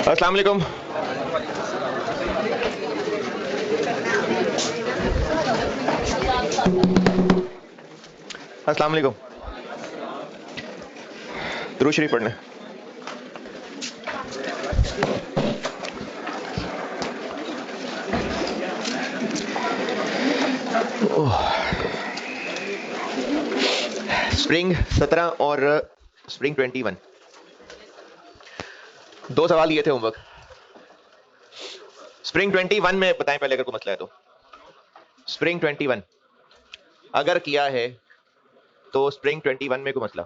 अस्सलाम वालेकुम। अस्सलाम वालेकुम। दुरूद शरीफ पढ़ना। स्प्रिंग 17 और स्प्रिंग 21 दो सवाल ये थे होमवर्क। स्प्रिंग 21 में बताएं पहले अगर कोई मसला है तो। स्प्रिंग 21 अगर किया है तो स्प्रिंग 21 में कोई मसला।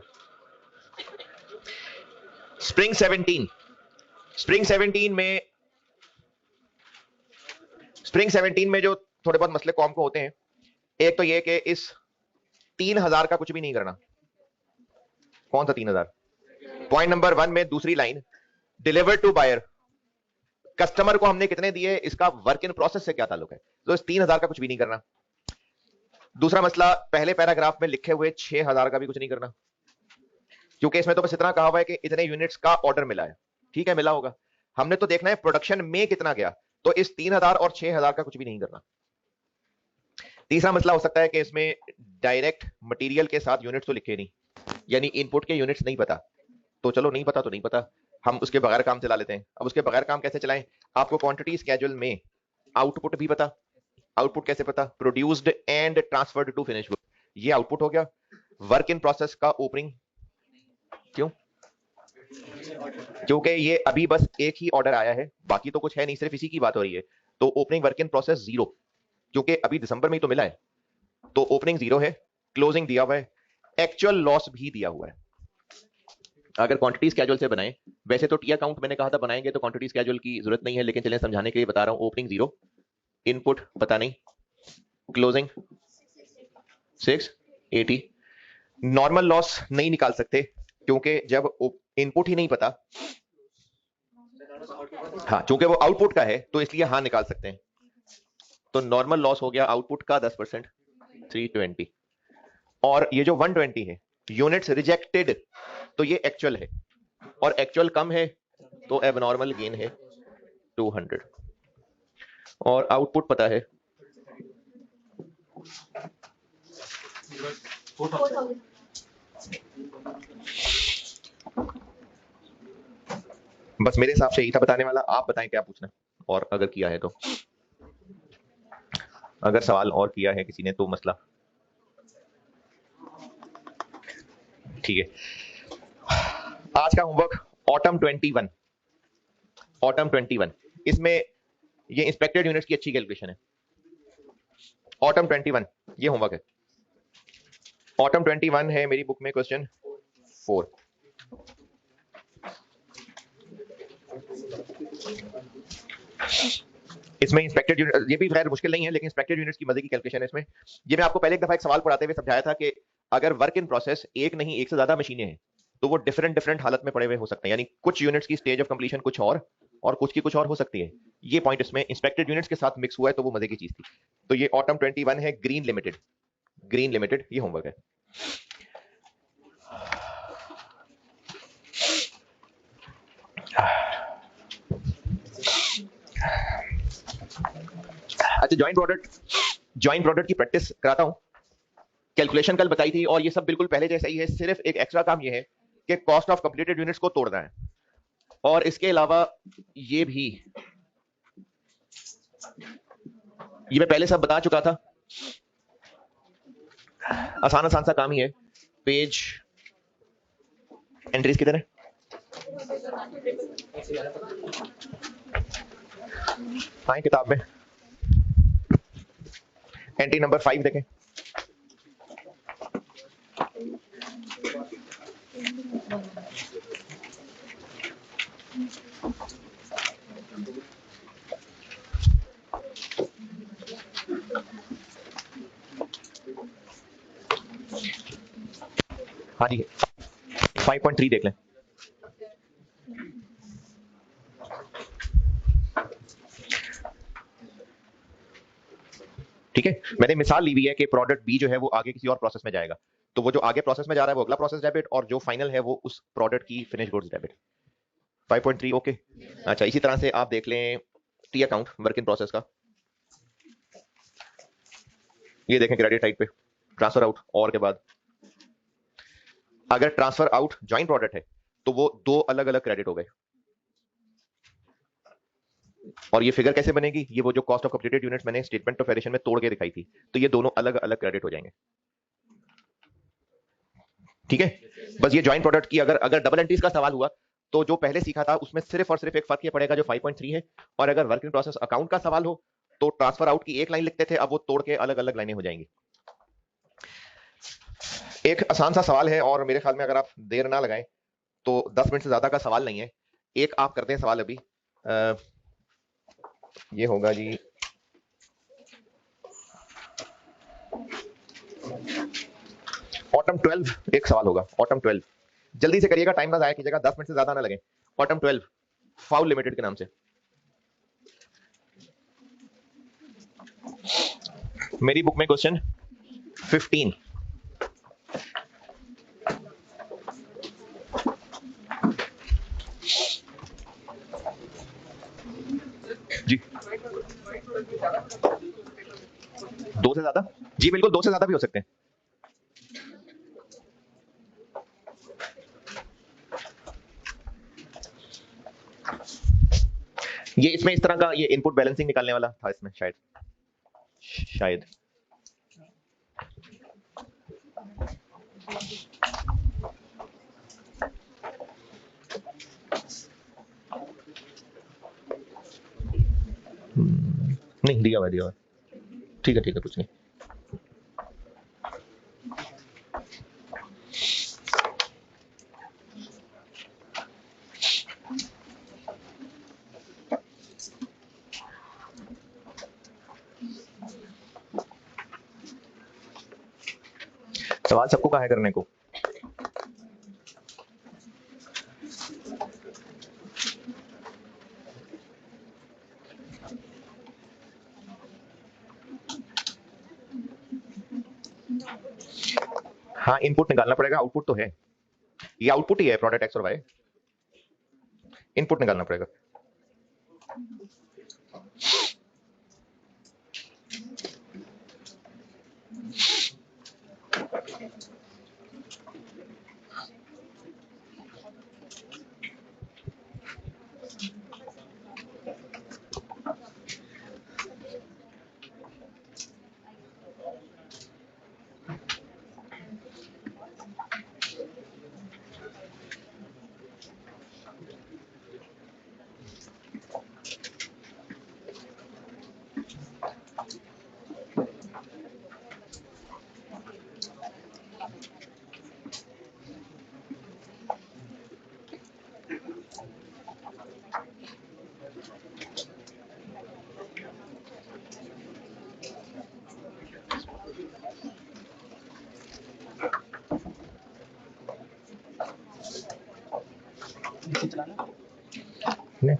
स्प्रिंग 17 में जो थोड़े बहुत मसले कॉम को होते हैं, एक तो ये कि इस 3000 का कुछ भी नहीं करना। कौन सा 3000? पॉइंट नंबर 1 में दूसरी line, delivered to buyer. Customer को हमने कितने दिए, इसका वर्क इन प्रोसेस से क्या ताल्लुक है, तो इस 3000 का कुछ भी नहीं करना। दूसरा मसला, पहले पैराग्राफ में लिखे हुए 6000 का भी कुछ नहीं करना, क्योंकि इसमें तो बस इतना कहा हुआ है कि इतने यूनिट्स का ऑर्डर मिला है। ठीक है, मिला होगा, हमने तो देखना है प्रोडक्शन में कितना गया, तो इस 3000 और 6000 का कुछ भी नहीं करना। तीसरा मसला हो सकता है कि इसमें डायरेक्ट मटेरियल के साथ यूनिट्स तो लिखे नहीं, यानी इनपुट के यूनिट्स नहीं पता, तो चलो नहीं पता तो नहीं पता, हम उसके बगैर काम चला लेते हैं। अब उसके बगैर काम कैसे चलाएं? आपको क्वांटिटी स्केड्यूल में आउटपुट भी पता। आउटपुट कैसे पता? Produced and transferred to finish good, ये आउटपुट हो गया। वर्क इन प्रोसेस का ओपनिंग, क्यों? क्योंकि ये अभी बस एक ही ऑर्डर आया है, बाकी तो कुछ है नहीं, सिर्फ इसी की बात हो रही है, तो ओपनिंग वर्क इन प्रोसेस 0, क्योंकि अभी दिसंबर में ही तो मिला है, तो ओपनिंग 0 है। क्लोजिंग दिया हुआ है, एक्चुअल लॉस भी दिया हुआ है। अगर क्वांटिटी स्केड्यूल से बनाएं, वैसे तो टी अकाउंट मैंने कहा था बनाएंगे तो क्वांटिटी स्केड्यूल की जरूरत नहीं है, लेकिन चलें समझाने के लिए बता रहा हूं। ओपनिंग 0, इनपुट पता नहीं, क्लोजिंग 680। नॉर्मल लॉस नहीं निकाल सकते क्योंकि जब इनपुट ही नहीं पता, हाँ चूंकि वो आउटपुट का है तो इसलिए हाँ निकाल सकते हैं। तो नॉर्मल लॉस हो गया आउटपुट का 10%, 320, और ये जो 120 है यूनिट्स रिजेक्टेड, तो ये एक्चुअल है, और एक्चुअल कम है तो एबनॉर्मल गेन है 200, और आउटपुट पता है 4000। बस मेरे हिसाब से यही था बताने वाला, आप बताएं क्या पूछना, और अगर किया है तो, अगर सवाल और किया है किसी ने तो मसला ठीक है। आज का होमवर्क ऑटम 21, ऑटम 21, इसमें ये इंस्पेक्टेड यूनिट्स की अच्छी कैलकुलेशन है। ऑटम 21 ये होमवर्क है। ऑटम 21 है मेरी बुक में क्वेश्चन 4। इसमें इंस्पेक्टेड यूनिट, ये भी खैर मुश्किल नहीं है, लेकिन इंस्पेक्टेड यूनिट्स की मजे की कैलकुलेशन है इसमें। ये मैं आपको पहले एक दफा एक सवाल पढ़ाते हुए समझाया था कि अगर वर्क इन प्रोसेस एक नहीं एक से ज्यादा मशीनें हैं तो वो डिफरेंट डिफरेंट हालत में पड़े हुए हो सकते हैं, यानी कुछ यूनिट्स की स्टेज ऑफ कंप्लीशन कुछ और कुछ की कुछ और हो सकती है। ये पॉइंट इसमें इंस्पेक्टेड यूनिट्स के साथ मिक्स हुआ है, तो वो मजे की चीज थी। तो ये ऑटम 21 है, ग्रीन लिमिटेड, ग्रीन लिमिटेड ये होमवर्क है। अच्छा, ज्वाइंट प्रोडक्ट की प्रैक्टिस कराता हूं। कैलकुलेशन कल बताई थी और ये सब बिल्कुल पहले जैसा ही है, सिर्फ एक एक्स्ट्रा काम ये है कि कॉस्ट ऑफ कंप्लीटेड यूनिट्स को तोड़ना है, और इसके अलावा ये भी ये मैं पहले सब बता चुका था। आसान आसान सा काम ही है। पेज एंट्रीज किधर है? हाँ किताब में एंट्री नंबर 5 देखें। हाँ जी 5.3 देख लें। ठीक है, मैंने मिसाल ली हुई है कि प्रोडक्ट बी जो है वो आगे किसी और प्रोसेस में जाएगा, तो वो जो आगे प्रोसेस में जा रहा है वो अगला प्रोसेस डेबिट, और जो फाइनल है वो उस प्रोडक्ट की फिनिश गुड्स डेबिट। 5.3 ओके। अच्छा, इसी तरह से आप देख लें T account work in process का, ये देखें क्रेडिट साइड पे ट्रांसफर आउट और के बाद अगर ट्रांसफर आउट ज्वाइंट प्रोडक्ट है तो वो दो अलग अलग क्रेडिट हो गए। और ये फिगर कैसे बनेगी, ये वो जो कॉस्ट ऑफ कंप्लीटेड यूनिट्स मैंने स्टेटमेंट ऑफ एडिशन में तोड़ के दिखाई थी, तो ये दोनों अलग अलग क्रेडिट हो जाएंगे। ठीक है, बस ये ज्वाइंट प्रोडक्ट की अगर अगर डबल एंट्रीज का सवाल हुआ तो जो पहले सीखा था उसमें सिर्फ और सिर्फ एक फर्क ये पड़ेगा जो 5.3 है, और अगर वर्क इन प्रोसेस अकाउंट का सवाल हो तो ट्रांसफर आउट की एक लाइन लिखते थे, अब वो तोड़ के अलग अलग लाइनें हो जाएंगी। एक आसान सा सवाल है और मेरे ख्याल में अगर आप देर ना लगाएं तो 10 मिनट से ज्यादा का सवाल नहीं है। एक आप करते हैं सवाल अभी, ये होगा जी ऑटम 12, एक सवाल होगा ऑटम 12, जल्दी से करिएगा, टाइम ना जाया कीजिएगा, 10 मिनट से ज्यादा ना लगे। ऑटम 12 फाउल लिमिटेड के नाम से। मेरी बुक में क्वेश्चन 15, जी दो से ज्यादा, जी बिल्कुल दो से ज्यादा भी हो सकते हैं। ये इसमें इस तरह का ये इनपुट बैलेंसिंग निकालने वाला था इसमें शायद शायद नहीं दिया हुआ दिया हुआ, ठीक है कुछ नहीं। सवाल सबको कहा है करने को। हाँ इनपुट निकालना पड़ेगा, आउटपुट तो है, ये आउटपुट ही है प्रोडक्ट एक्स और वाई, इनपुट निकालना पड़ेगा। नहीं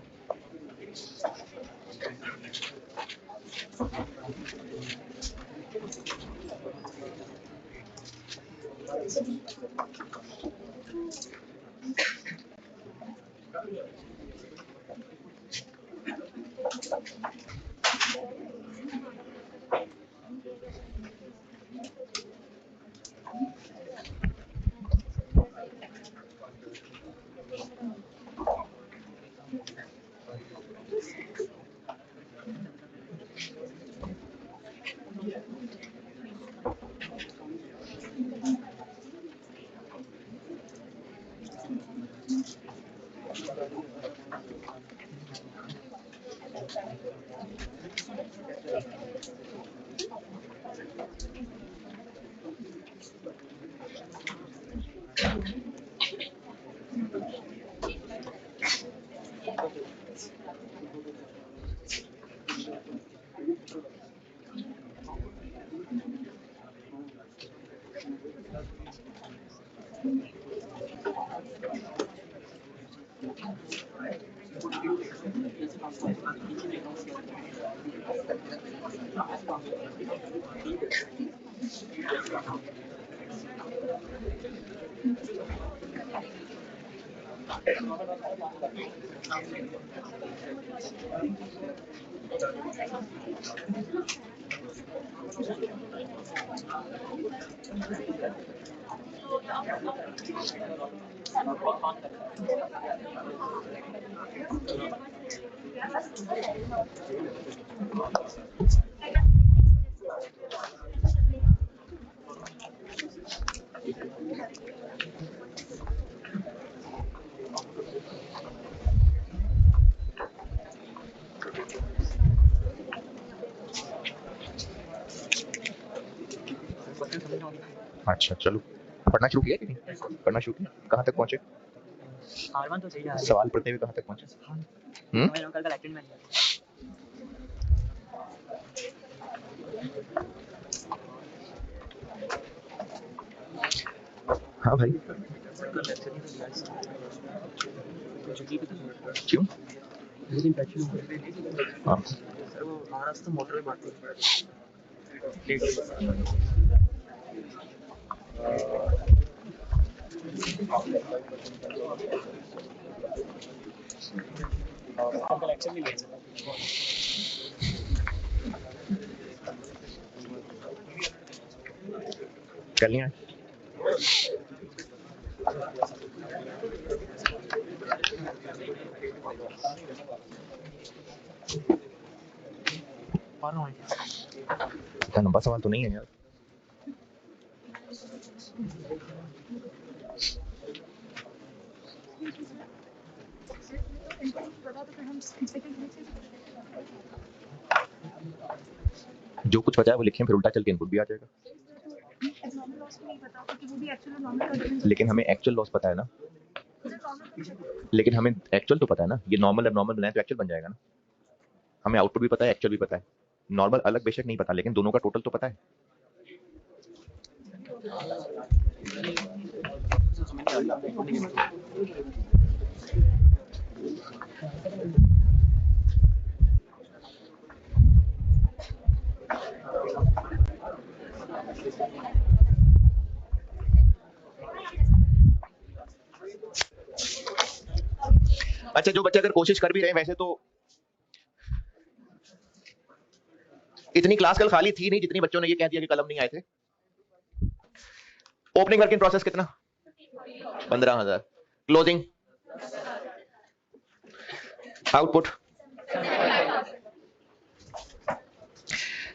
अच्छा चलो, पढ़ना शुरू किया कि नहीं? पढ़ना शुरू किया, कहाँ तक पहुंचे? R1 तो सही है। सवाल पढ़ते हुए कहाँ तक पहुंचे? मैंने कल एक्टिंग में हाँ भाई, क्यों? हाँ सर वो महाराष्ट्र मोटर में मारती कलेक्शन भी लिया चल नहीं आए। इतना लंबा सवाल तो नहीं है यार। जो कुछ बचा है वो लिखें, फिर उल्टा चल के इनपुट भी आ जाएगा। लेकिन हमें एक्चुअल लॉस पता है ना। लेकिन हमें एक्चुअल तो पता है ना, ये नॉर्मल एबनॉर्मल बनाए तो एक्चुअल बन जाएगा ना। हमें आउटपुट भी पता है, एक्चुअल भी पता है। नॉर्मल अलग बेशक नहीं पता, लेकिन दोनों का टोटल तो पता है। अच्छा, जो बच्चे अगर कोशिश कर भी रहे हैं, वैसे तो इतनी क्लास कल खाली थी नहीं जितनी बच्चों ने ये कह दिया कि कलम नहीं आए थे। ओपनिंग वर्क इन प्रोसेस कितना? 15,000। क्लोजिंग आउटपुट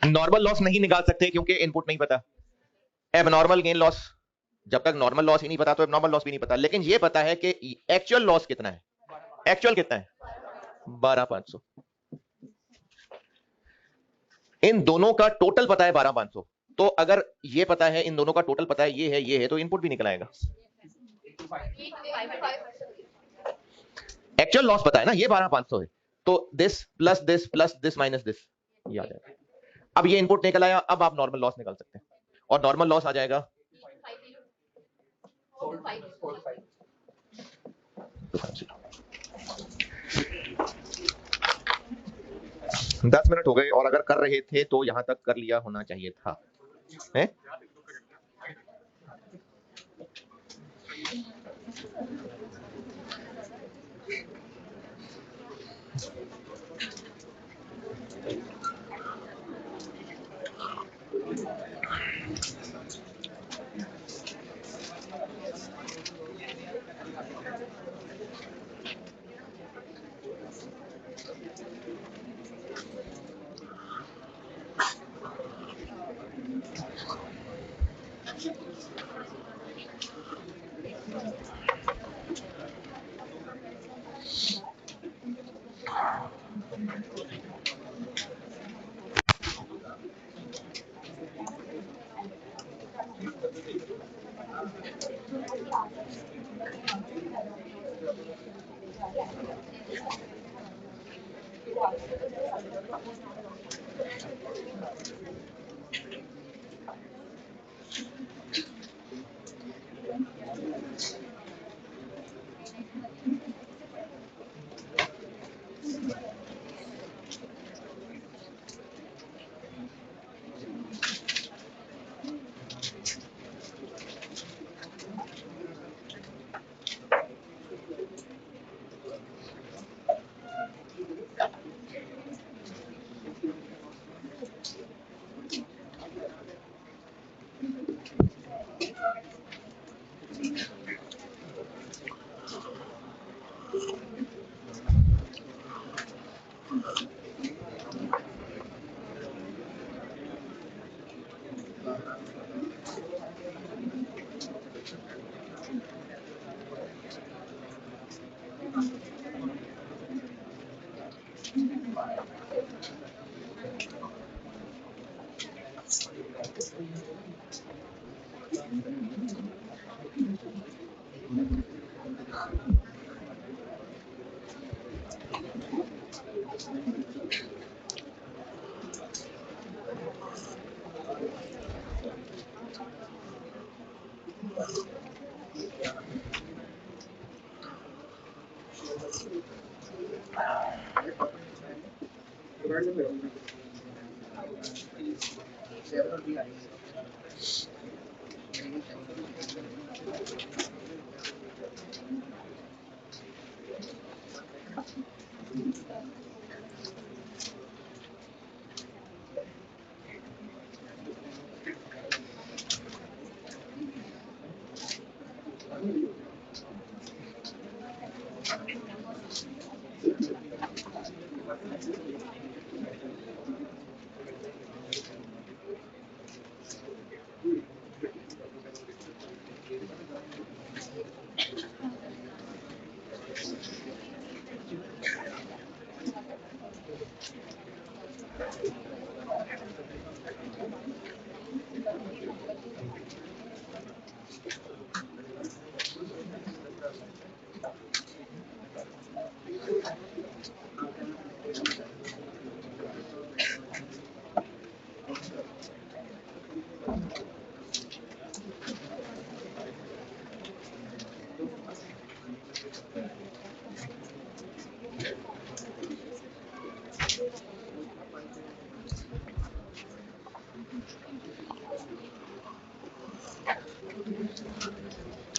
नॉर्मल लॉस नहीं निकाल सकते क्योंकि इनपुट नहीं पता। एबनॉर्मल गेन लॉस, जब तक नॉर्मल लॉस ही नहीं पता तो एबनॉर्मल लॉस भी नहीं पता। लेकिन ये पता है कि एक्चुअल लॉस कितना है। एक्चुअल कितना है? 12,500। इन दोनों का टोटल पता है 12,500। तो अगर ये पता है, इन दोनों का टोटल पता है, ये है, तो इनपुट भी निकल आएगा। एक्चुअल लॉस पता है ना, ये 12,500 है, तो दिस दिस माइनस दिस, ये आ जाएगा। अब ये इनपुट निकल आया, अब आप नॉर्मल लॉस निकाल सकते हैं, और नॉर्मल लॉस आ जाएगा 10 मिनट हो गए, और अगर कर रहे थे तो यहां तक कर लिया होना चाहिए था, है?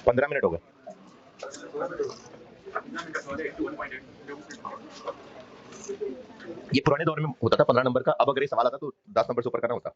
15 मिनट हो गए। ये पुराने दौर में होता था 15 नंबर का, अब अगर ये सवाल आता तो 10 नंबर से ऊपर करना होता।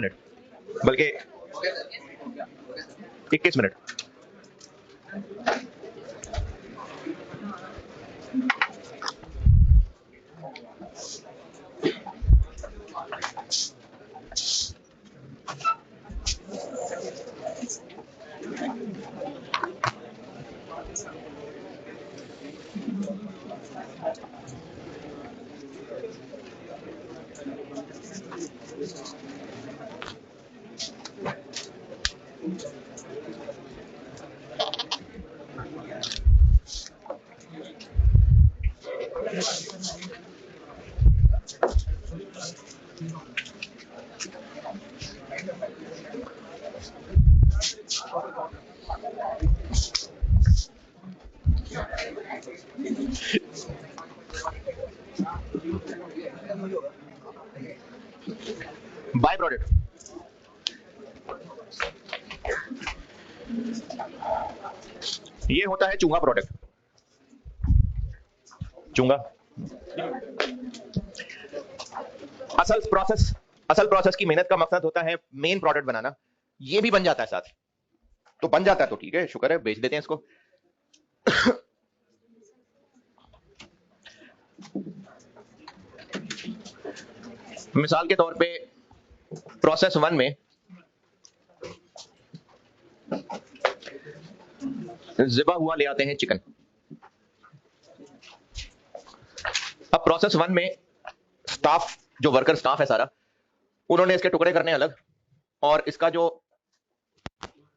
मिनट, बल्कि 21 मिनट। बाय प्रोडक्ट, ये होता है चूंगा प्रोडक्ट। चूंगा असल प्रोसेस की मेहनत का मकसद होता है मेन प्रोडक्ट बनाना। ये भी बन जाता है साथ, तो बन जाता है तो ठीक है, शुक्र है, बेच देते हैं इसको। मिसाल के तौर पे प्रोसेस 1 में ज़िबा हुआ ले आते हैं चिकन। अब प्रोसेस 1 में स्टाफ, जो वर्कर स्टाफ है सारा, उन्होंने इसके टुकड़े करने अलग, और इसका जो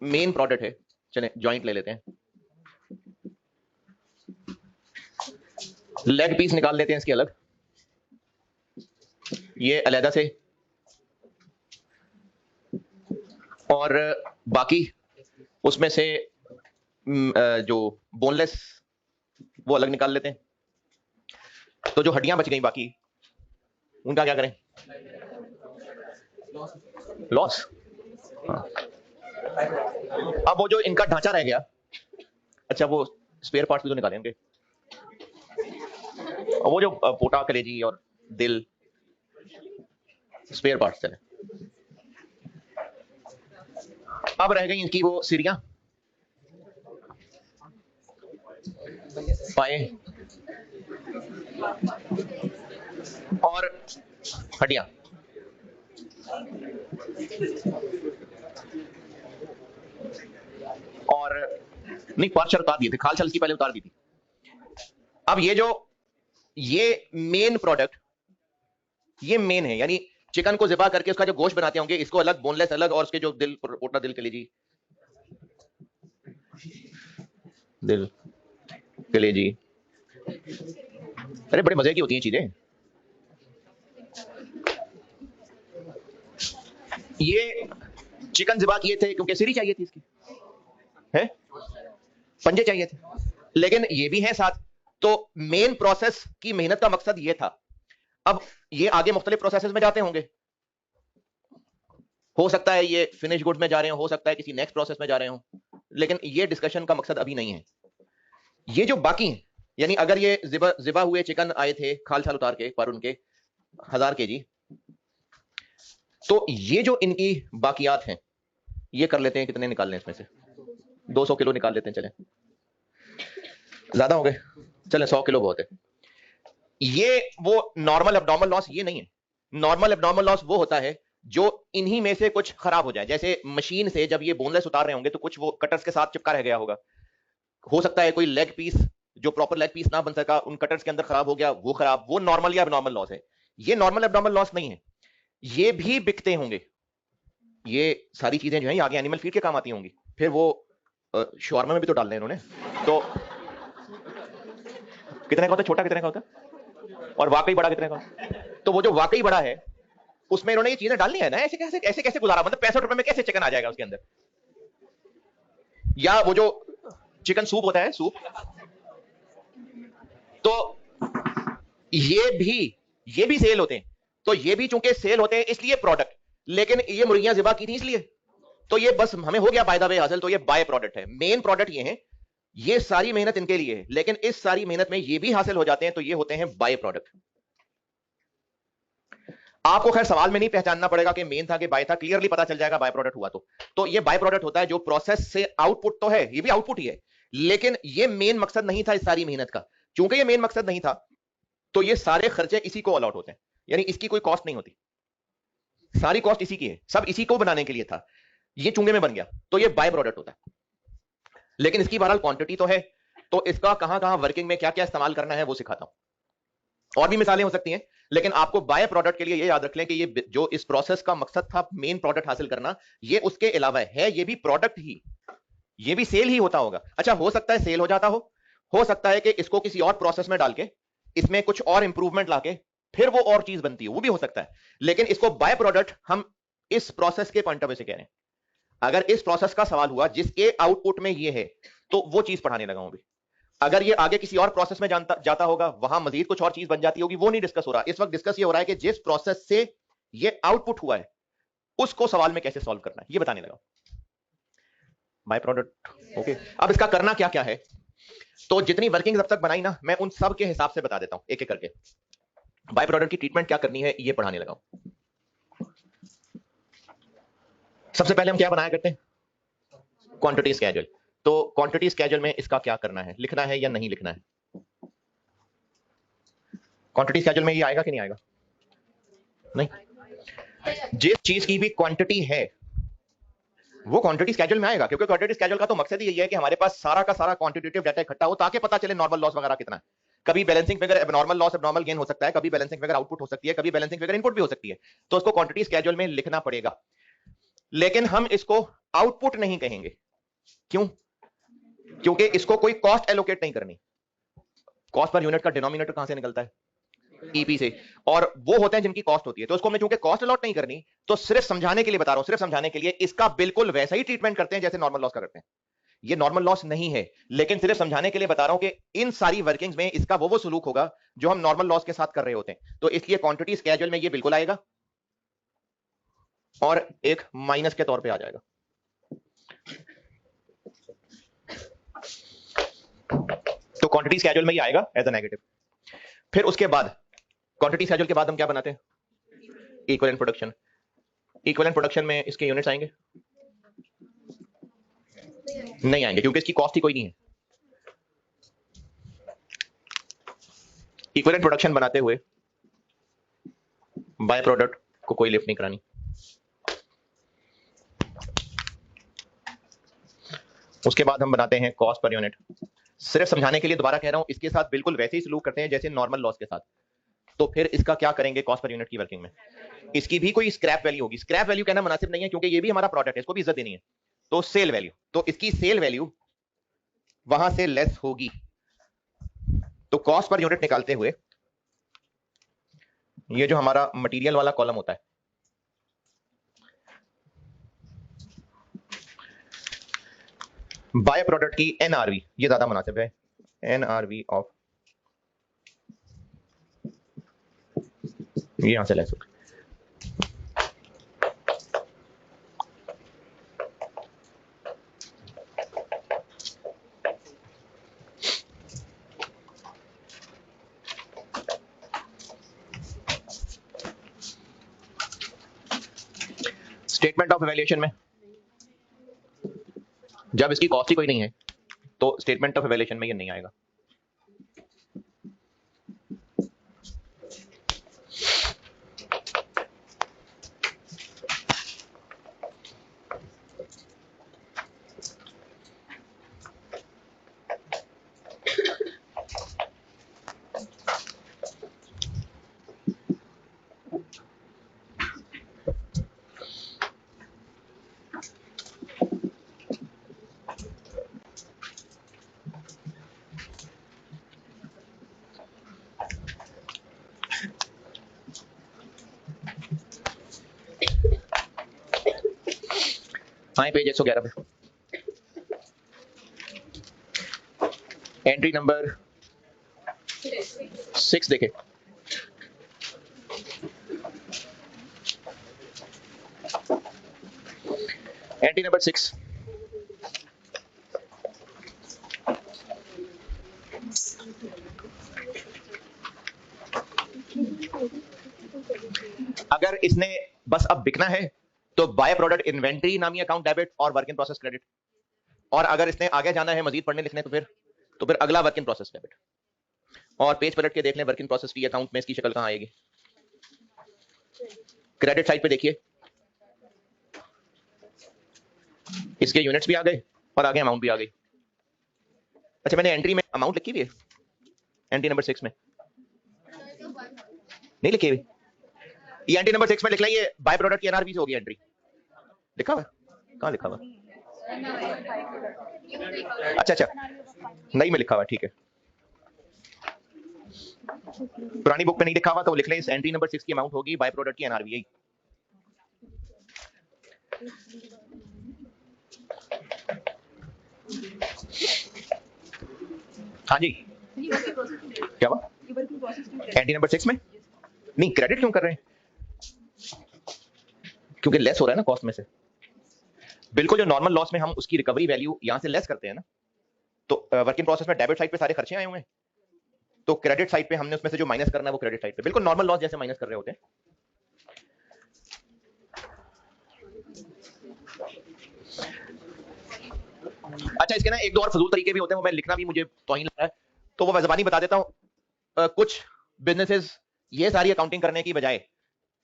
मेन प्रोडक्ट है, चले जॉइंट ले लेते हैं, लेग पीस निकाल लेते हैं इसके अलग, ये अलहदा से, और बाकी उसमें से जो बोनलेस वो अलग निकाल लेते हैं। तो जो हड्डियां बच गई बाकी, उनका क्या करें? लॉस। अब वो जो इनका ढांचा रह गया, अच्छा वो स्पेयर पार्ट्स भी तो निकाले होंगे, वो जो पोटा, कलेजी और दिल, स्पेयर पार्ट्स चले। अब रह गई इनकी वो सीढ़ियां, पाए और हड्डियां। और नहीं, पार्शल उतार दिए थे, खाल छल की पहले उतार दी थी। अब ये मेन प्रोडक्ट, ये मेन है, यानी चिकन को ज़िबा करके उसका जो गोश्त बनाते होंगे, इसको अलग, बोनलेस अलग, और उसके जो दिल, पोटा, दिल, कलेजी, दिल, कलेजी, अरे बड़े मजे की होती हैं चीजें। ये चिकन ज़िबा किए थे क्योंकि सीढ़ी चाहिए थी इसकी, है, पंजे चाहिए थे, लेकिन ये भी है साथ। तो मेन प्रोसेस की मेहनत का मकसद ये था। अब ये आगे मुख्तलिफ प्रोसेसेस में जाते होंगे, हो सकता है ये फिनिश गुड में जा रहे हो सकता है किसी नेक्स्ट प्रोसेस में जा रहे हो, लेकिन ये डिस्कशन का मकसद अभी नहीं है। ये जो बाकी है, यानी अगर ये ज़िबा हुए चिकन आए थे खाल छाल उतार के पर उनके 1000 kg, तो ये जो इनकी बाकियात हैं, ये कर लेते हैं, कितने निकाल लें इसमें से? 200 किलो निकाल लेते हैं, चलें, ज्यादा हो गए, चलें 100 किलो बहुत है। ये वो नॉर्मल एब्डोमिनल लॉस ये नहीं है। नॉर्मल एब्डोमिनल लॉस वो होता है जो इन्हीं में से कुछ खराब हो जाए, जैसे मशीन से जब ये बोनलेस उतार रहे होंगे तो कुछ वो कटर्स के साथ चिपका रह गया होगा, हो सकता है कोई लेग पीस जो प्रॉपर लेग पीस ना बन सका उन कटर्स के अंदर खराब हो गया, वो खराब, वो नॉर्मल या एब्नॉर्मल लॉस है। ये नॉर्मल एब्नॉर्मल लॉस नहीं है, ये भी बिकते होंगे। ये सारी चीजें जो है आगे एनिमल फीड के काम आती होंगी, फिर वो शॉर्मा में भी तो डाल रहे हैं इन्होंने। तो कितने का होता है छोटा, कितने का होता है, और वाकई बड़ा कितने का होता है? तो वो जो वाकई बड़ा है उसमें इन्होंने ये चीजें डालनी है ना, ऐसे कैसे गुजारा, मतलब 65 रुपए में कैसे चिकन आ जाएगा उसके अंदर? या वो जो चिकन सूप होता है, सूप, तो ये भी सेल होते हैं। तो ये भी चूंकि सेल होते हैं इसलिए प्रोडक्ट, लेकिन ये मुर्गियां ज़िबा की थी इसलिए, तो ये बस हमें हो गया बाय द वे हासिल, तो ये बाय प्रोडक्ट है। मेन प्रोडक्ट ये है, ये सारी मेहनत इनके लिए है, लेकिन इस सारी मेहनत में ये भी हासिल हो जाते हैं, तो ये होते हैं बाय प्रोडक्ट। आपको खैर सवाल में नहीं पहचानना पड़ेगा कि मेन था कि बाय था, क्लियरली पता चल जाएगा बाय प्रोडक्ट हुआ तो ये बाय प्रोडक्ट होता है जो प्रोसेस से आउटपुट तो है, ये भी आउटपुट ही है, लेकिन ये मेन मकसद नहीं था इस सारी मेहनत का। क्योंकि ये मेन मकसद नहीं था तो ये सारे खर्चे इसी को अलॉट होते हैं, यानी इसकी कोई कॉस्ट नहीं होती, सारी कॉस्ट इसी की है, सब इसी को बनाने के लिए था, ये चुंगे में बन गया तो ये बाय प्रोडक्ट होता है। लेकिन इसकी बहरहाल क्वांटिटी तो है, तो इसका कहां कहां वर्किंग में क्या क्या इस्तेमाल करना है वो सिखाता हूं। और भी मिसालें हो सकती हैं, लेकिन आपको बाय प्रोडक्ट के लिए ये याद रख लें कि ये जो इस प्रोसेस का मकसद था मेन प्रोडक्ट हासिल करना, ये उसके अलावा है, ये भी प्रोडक्ट ही, ये भी सेल ही होता होगा। अच्छा, हो सकता है सेल हो जाता हो सकता है कि इसको किसी और प्रोसेस में डाल के इसमें कुछ और इंप्रूवमेंट लाके फिर वो और चीज बनती है, वो भी हो सकता है। लेकिन इसको बाय प्रोडक्ट हम इस प्रोसेस के पॉइंट ऑफ व्यू से कह रहे हैं। अगर इस प्रोसेस का सवाल हुआ जिसके आउटपुट में ये है, तो वो चीज पढ़ाने लगा हूं भी। अगर ये आगे किसी और प्रोसेस में जाता होगा, वहां मजीद कुछ और चीज बन जाती होगी, वो नहीं डिस्कस हो रहा। इस वक्त डिस्कस ये हो रहा है कि जिस प्रोसेस से ये आउटपुट हुआ है उसको सवाल में कैसे सॉल्व करना है, ये बताने लगा बाय प्रोडक्ट। ओके, अब इसका करना क्या क्या है, तो जितनी वर्किंग अब तक बनाई ना, मैं उन सब के हिसाब से बता देता हूं एक एक करके। बाय प्रोडक्ट की ट्रीटमेंट क्या करनी है ये पढ़ाने लगा हूं। सबसे पहले हम क्या बनाया करते हैं, क्वांटिटी स्केड्यूल। तो क्वांटिटी स्केड्यूल में इसका क्या करना है, लिखना है या नहीं लिखना है? क्वांटिटी स्केड्यूल में ये आएगा कि नहीं आएगा? नहीं, जिस चीज की भी क्वांटिटी है वो क्वांटिटी स्केड्यूल में आएगा, क्योंकि क्वांटिटी स्केड्यूल का तो मकसद ही यही है कि हमारे पास सारा का सारा क्वांटिटेटिव डाटा इकट्ठा हो ताकि पता चले नॉर्मल लॉस वगैरह कितना है। कभी balancing figure abnormal loss abnormal gain हो सकता है, कभी बैलेंसिंग फिगर आउटपुट हो सकती है, कभी बैलेंसिंग फिगर इनपुट भी हो सकती है, तो उसको क्वांटिटी स्केड्यूल में लिखना पड़ेगा। लेकिन हम इसको आउटपुट नहीं कहेंगे। क्यों? क्योंकि इसको कोई कॉस्ट एलोकेट नहीं करनी। कॉस्ट पर यूनिट का डिनोमिनेटर कहां से निकलता है? ईपी से, और वो होते हैं जिनकी कॉस्ट होती है। तो उसको हमने चूंकि कॉस्ट अलॉट नहीं करनी, तो सिर्फ समझाने के लिए बता रहा हूं, सिर्फ समझाने के लिए इसका बिल्कुल वैसा ही ट्रीटमेंट करते हैं जैसे नॉर्मल लॉस का करते हैं। ये नॉर्मल लॉस नहीं है, लेकिन सिर्फ समझाने के लिए बता रहा हूं कि इन सारी वर्किंग्स में इसका वो सलूक होगा जो हम नॉर्मल लॉस के साथ कर रहे होते हैं। तो इसलिए क्वांटिटी स्केड्यूल में ये बिल्कुल आएगा और एक माइनस के तौर पे आ जाएगा। तो क्वांटिटी स्केड्यूल में ये आएगा एज अ नेगेटिव। फिर उसके बाद क्वांटिटी स्केड्यूल के बाद हम क्या बनाते हैं? Equivalent production. इक्विवेलेंट प्रोडक्शन में इसके यूनिट्स आएंगे? नहीं आएंगे, क्योंकि इसकी कॉस्ट ही कोई नहीं है। इक्विवेलेंट प्रोडक्शन बनाते हुए बाय प्रोडक्ट को कोई लिफ्ट नहीं करानी। उसके बाद हम बनाते हैं कॉस्ट पर यूनिट। सिर्फ समझाने के लिए दोबारा कह रहा हूं, इसके साथ बिल्कुल वैसे ही सलूक करते हैं जैसे नॉर्मल लॉस के साथ। तो फिर इसका क्या करेंगे कॉस्ट पर यूनिट की वर्किंग में? इसकी भी कोई स्क्रैप वैल्यू होगी। स्क्रैप वैल्यू कहना मुनासिब नहीं है, क्योंकि ये भी हमारा प्रोडक्ट है, इसको भी इज्जत देनी है। तो सेल वैल्यू, तो इसकी सेल वैल्यू वहां से लेस होगी। तो कॉस्ट पर यूनिट निकालते हुए ये जो हमारा मटेरियल वाला कॉलम होता है, बाय प्रोडक्ट की एनआरवी, ये ज्यादा मुनासिब है, एनआरवी ऑफ, ये यहां से लेस होगी। स्टेटमेंट ऑफ इवैल्यूएशन में जब इसकी कॉस्ट ही कोई नहीं है, तो स्टेटमेंट ऑफ इवैल्यूएशन में ये नहीं आएगा। आए पेज 111 पे, एंट्री नंबर 6 देखे। एंट्री नंबर 6, अगर इसने बस अब बिकना है तो बाय प्रोडक्ट इन्वेंट्री नामी अकाउंट डेबिट और वर्क इन प्रोसेस क्रेडिट, और अगर इसने आगे जाना है मजीद पढ़ने लिखने तो फिर अगला वर्क इन प्रोसेस डेबिट। और पेज पलट के देख लें work in process fee account में इसकी शक्ल कहां आएगी। क्रेडिट साइड पे देखिए इसके यूनिट्स भी आ गए और आगे अमाउंट भी आ गई। अच्छा मैंने एंट्री में अमाउंट लिखी हुई है, एंट्री नंबर 6 में नहीं लिखी हुई। ये एंट्री नंबर 6 में लिख लें, ये बाय प्रोडक्ट की एनआरवी से होगी एंट्री। लिखा हुआ कहां लिखा हुआ? अच्छा नहीं में लिखा हुआ, ठीक है। पुरानी बुक में नहीं लिखा हुआ तो लिख लें, इस एंट्री नंबर 6 की अमाउंट होगी बाय प्रोडक्ट की एनआरवी। यही हाँ जी क्या हुआ? एंट्री नंबर 6 में नहीं क्रेडिट क्यों कर रहे हैं? क्योंकि लेस हो रहा है ना कॉस्ट में से। बिल्कुल जो नॉर्मल लॉस में हम उसकी रिकवरी वैल्यू यहां से लेस करते हैं ना, तो वर्क इन प्रोसेस में डेबिट साइड पे सारे खर्चे आए हुए हैं, तो क्रेडिट साइड पे हमने उसमें से जो माइनस करना है वो क्रेडिट साइड पे बिल्कुल नॉर्मल लॉस जैसे माइनस कर रहे होते हैं। अच्छा इसके ना एक दो और फजूल तरीके भी होते हैं, वो मैं लिखना भी मुझे तौहीन लग रहा है तो वो ज़बानी बता देता हूं। कुछ बिजनेसेस ये सारी अकाउंटिंग करने की बजाय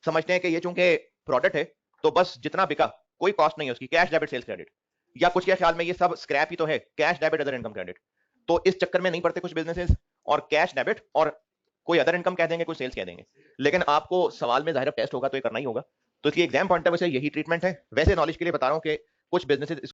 समझते हैं कि ये चूंकि प्रोडक्ट है तो बस जितना बिका कोई कॉस्ट नहीं है उसकी, कैश डेबिट सेल्स क्रेडिट, या कुछ के ख्याल में ये सब स्क्रैप ही तो है, cash debit other income credit. तो इस चक्कर में नहीं पड़ते कुछ बिजनेसेस और कैश डेबिट और कोई अदर इनकम कह देंगे, कोई सेल्स कह देंगे, लेकिन आपको सवाल में जाहिर टेस्ट होगा तो ये करना ही होगा, तो इसकी एग्जाम पॉइंट ऑफ व्यू से यही ट्रीटमेंट है। वैसे नॉलेज के लिए बता रहा हूं कि कुछ बिजनेसेस